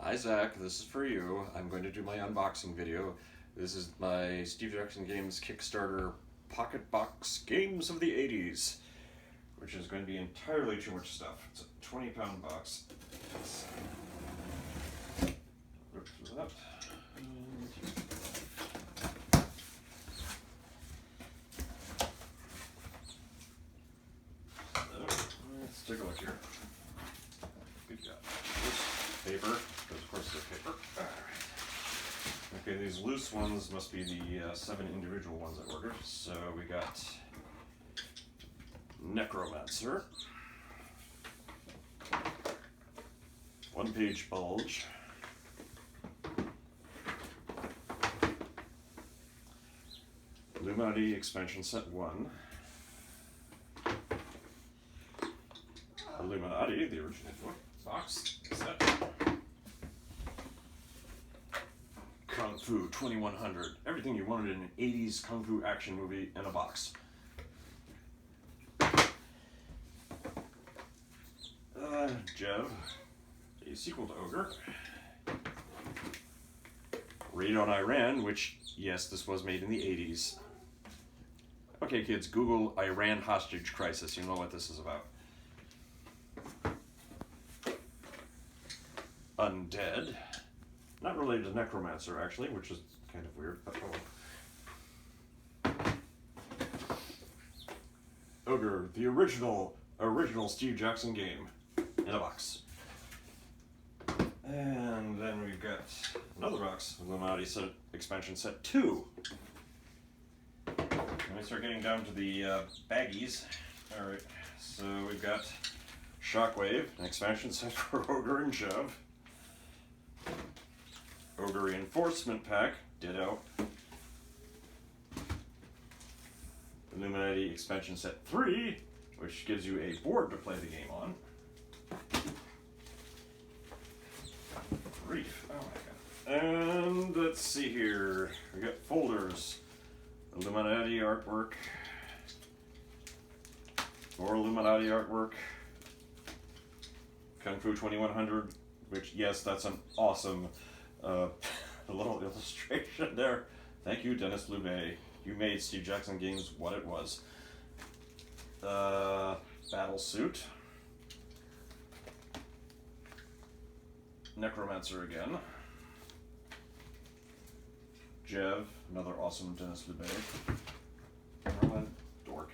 Hi Zach, this is for you. I'm going to do my unboxing video. This is my Steve Jackson Games Kickstarter Pocket Box Games of the 80s, which is going to be entirely too much stuff. It's a 20-pound box. Rip through that. Let's take a look here. We've got this paper, because of course they're paper. All right. Okay, these loose ones must be the 7 individual ones I ordered. So we got Necromancer, 1-page bulge, Illuminati expansion set 1, Illuminati, the original box set, Kung Fu 2100, everything you wanted in an 80s Kung Fu action movie in a box. Jev, a sequel to Ogre. Raid on Iran, which, yes, this was made in the 80s. Okay, kids, Google Iran hostage crisis. You know what this is about. Undead. Not related to Necromancer, actually, which is kind of weird, but oh. Ogre, the original Steve Jackson game in a box. And then we've got another box, Illuminati expansion set 2. Let me start getting down to the baggies. Alright, so we've got Shockwave, an expansion set for Ogre and Jev. Ogre Reinforcement Pack, ditto. Illuminati expansion set 3, which gives you a board to play the game on. Grief, oh my god. And let's see here, we got folders. Illuminati artwork, more Illuminati artwork, Kung Fu 2100, which, yes, that's an awesome little illustration there. Thank you, Dennis Loubet. You made Steve Jackson Games what it was. Battle Suit. Necromancer again. Jev, another awesome Dennis Loubet. Dork.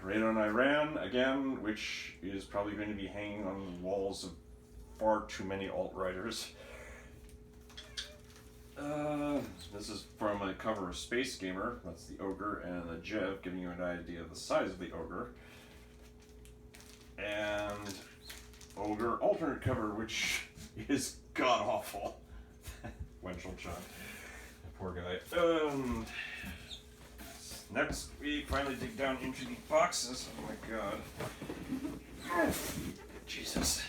Raid on Iran, again, which is probably going to be hanging on the walls of far too many alt-writers. This is from a cover of Space Gamer. That's the Ogre and the Jev, giving you an idea of the size of the Ogre. And Ogre alternate cover, which is god-awful. Wenchel Chuck. Poor guy. Next, we finally dig down into the boxes. Oh my god. Jesus.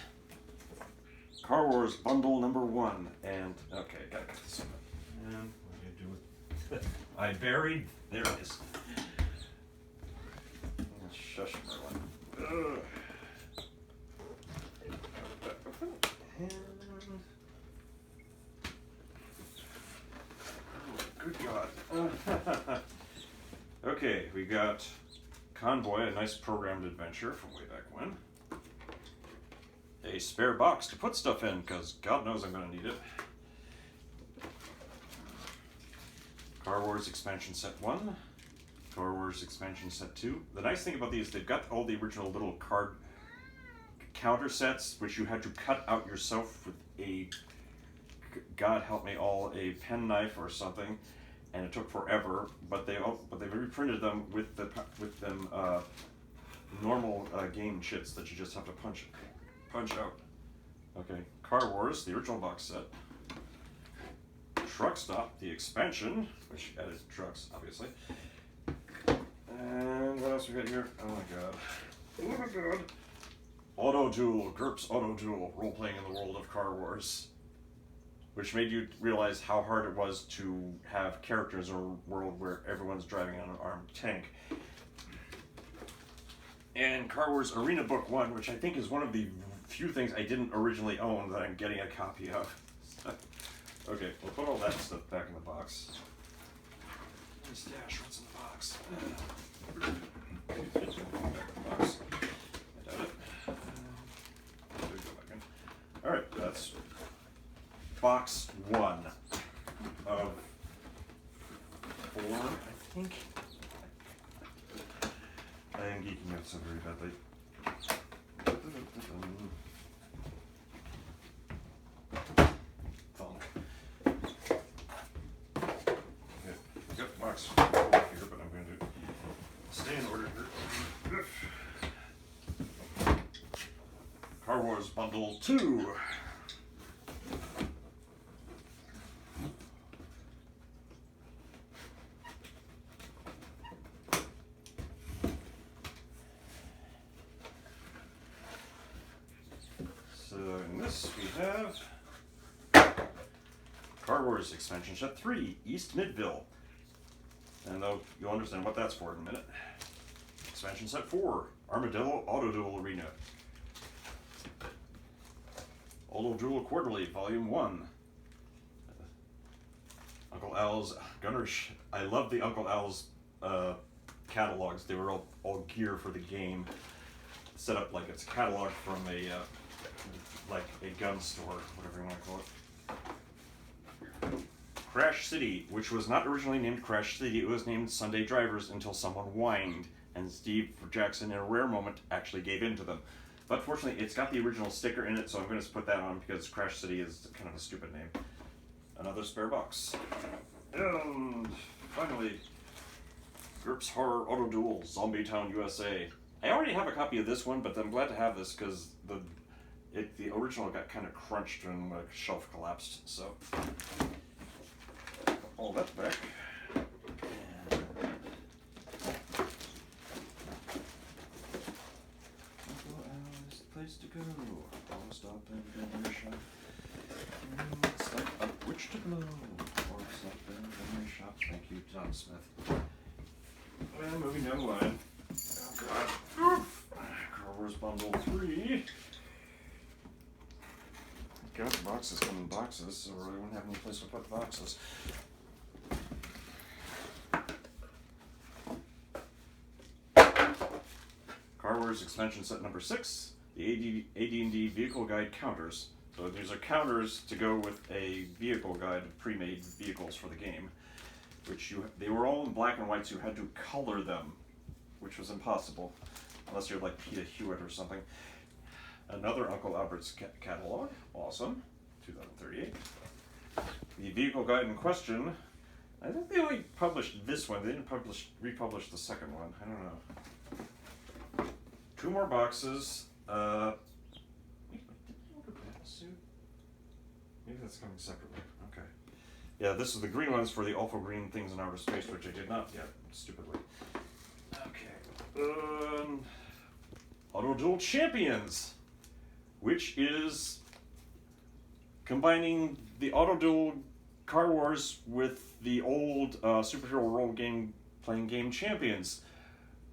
Car Wars Bundle number 1. And, okay, gotta cut this open. And what do I do with it? I buried. There it is. Shush, Merlin. Good God. Okay, we got Convoy, a nice programmed adventure from way back when. A spare box to put stuff in, because God knows I'm going to need it. Car Wars Expansion Set 1. Car Wars Expansion Set 2. The nice thing about these, they've got all the original little card counter sets, which you had to cut out yourself with a, God help me all, a penknife or something, and it took forever. But they reprinted them with them normal game chits that you just have to punch out. Okay, Car Wars, the original box set. Truck Stop, the expansion, which added trucks, obviously. And what else we got here? Oh my god. Oh my god. Auto Duel, GURPS Auto Duel, role-playing in the world of Car Wars. Which made you realize how hard it was to have characters in a world where everyone's driving on an armed tank. And Car Wars Arena Book 1, which I think is one of the few things I didn't originally own that I'm getting a copy of. Okay, we'll put all that stuff back in the box. Stash, what's in the box? Back in the box. I doubt it. There we go back in. Alright, that's box 1 of 4, I think. I am geeking out so very badly. Thunk. Okay, got box 4 here, but I'm going to stay in order here. Car Wars Bundle 2. So in this we have Car Wars Expansion Set 3, East Midville. And though you'll understand what that's for in a minute. Expansion Set 4, Armadillo Auto Duel Arena. Auto Duel Quarterly, Volume 1. Uncle Al's Gunners. I love the Uncle Al's catalogs. They were all gear for the game. Set up like it's a catalog from a like a gun store, whatever you want to call it. Crash City, which was not originally named Crash City, it was named Sunday Drivers until someone whined, and Steve Jackson, in a rare moment, actually gave in to them. But fortunately, it's got the original sticker in it, so I'm going to put that on because Crash City is kind of a stupid name. Another spare box. And finally, GURPS Horror Auto Duel, Zombie Town, USA. I already have a copy of this one, but I'm glad to have this because the original got kind of crunched and the shelf collapsed, so all that back. Place to go. I'll stop and memory shop. Stop up which to go. Or stop and memory shop. Thank you, John Smith. And moving down the line. Oh god. Oof. Car Wars Bundle 3. God, the boxes come in boxes, so we wouldn't have any place to put the boxes. Car Wars Expansion Set number 6. The AD&D Vehicle Guide counters. So these are counters to go with a vehicle guide of pre-made vehicles for the game, which they were all in black and white, so you had to color them, which was impossible, unless you're like Peter Hewitt or something. Another Uncle Albert's catalog, awesome, 2038. The vehicle guide in question, I think they only published this one. They didn't republish the second one. I don't know. 2 more boxes. Maybe that's coming separately. Okay. Yeah, this is the green ones for the awful green things in outer space, which I did not yet, stupidly. Okay. Auto Duel Champions, which is combining the Auto Duel Car Wars with the old superhero role playing game Champions,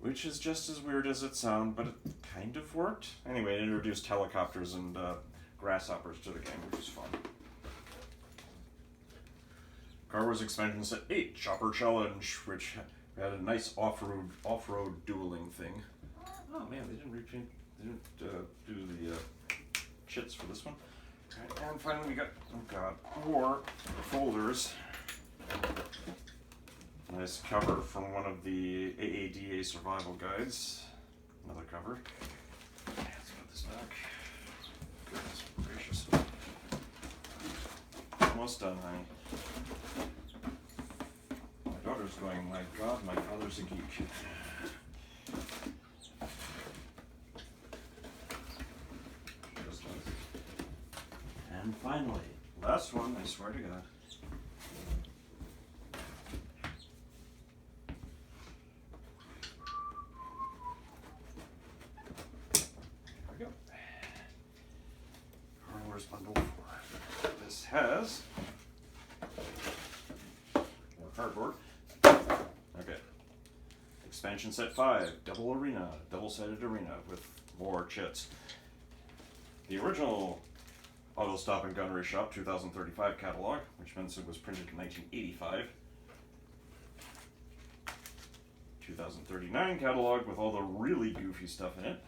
which is just as weird as it sounds, but it kind of worked. Anyway, it introduced helicopters and grasshoppers to the game, which is fun. Car Wars Expansion Set 8, Chopper Challenge, which had a nice off-road dueling thing. Oh man, they didn't do the chits for this one. Right, and finally we got, oh god, 4 folders. Nice cover from one of the AADA survival guides. Another cover. Let's put this back. Goodness gracious. Almost done, honey. My daughter's going, my god, my father's a geek. And finally, last one, I swear to God. Bundle 4. This has more cardboard. Okay. Expansion Set 5, Double Arena, double-sided arena with more chits. the original Auto Stop and Gunnery Shop 2035 catalog, which means it was printed in 1985. 2039 catalog with all the really goofy stuff in it.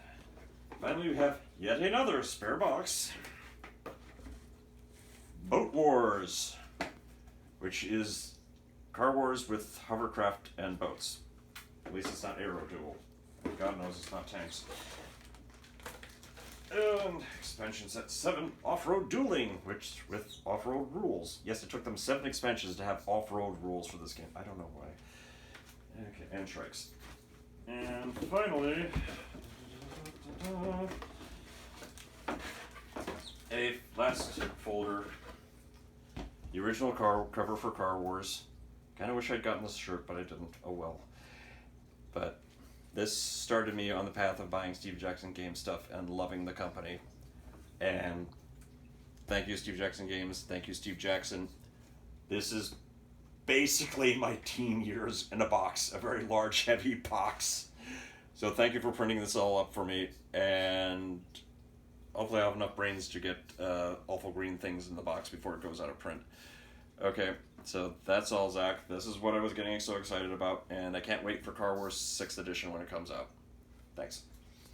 Finally, we have yet another spare box. Boat Wars, which is Car Wars with hovercraft and boats. At least it's not Aero Duel. God knows it's not tanks. And expansion set 7, Off-Road Dueling, which with off-road rules. Yes, it took them 7 expansions to have off-road rules for this game. I don't know why. Okay, and strikes. And finally, a last folder. The original car cover for Car Wars. Kind of wish I'd gotten this shirt, but I didn't. Oh well. But this started me on the path of buying Steve Jackson Games stuff and loving the company. And thank you, Steve Jackson Games. Thank you, Steve Jackson. This is basically my teen years in a box, a very large, heavy box. So thank you for printing this all up for me, and hopefully I have enough brains to get awful green things in the box before it goes out of print. Okay, so that's all, Zach. This is what I was getting so excited about, and I can't wait for Car Wars 6th edition when it comes out. Thanks.